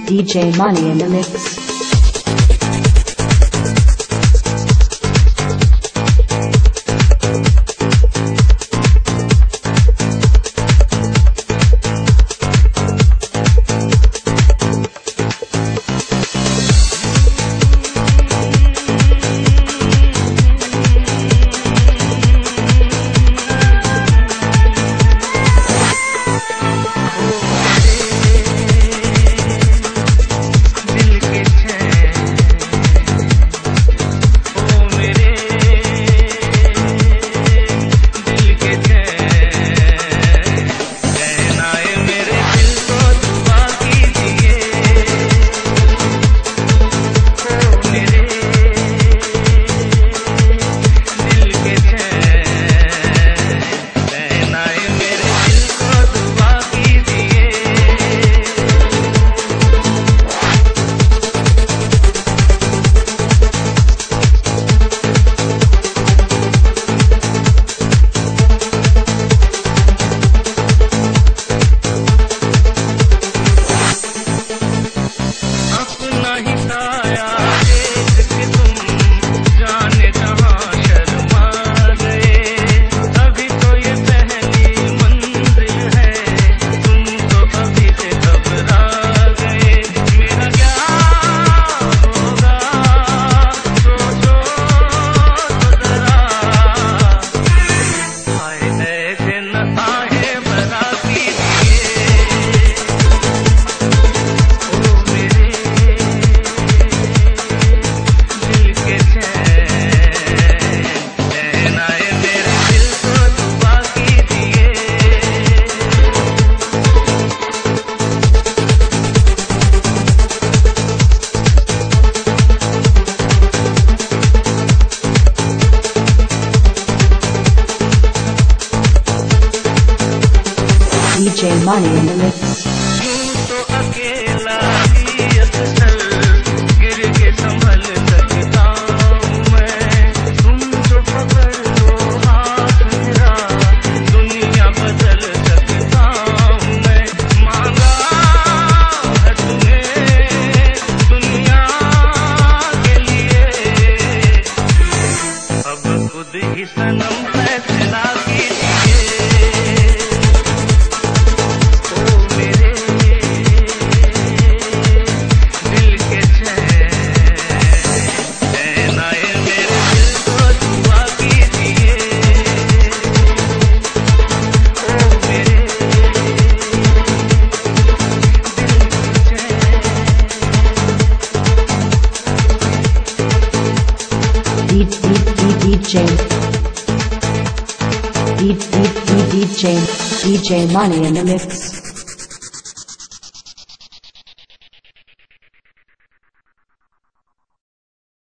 DJ Money in the mix. DJ Money in the mix. तो अकेला ही अक्सर गिर के संभल सकता हूँ मैं, तुम जो पकड़ लो हाथ मेरा दुनिया बदल सकता हूँ मैं। मांगा है तुम्हें दुनिया के लिए, अब खुद ही सनम फैसला कीजिए। DJ Money in the mix.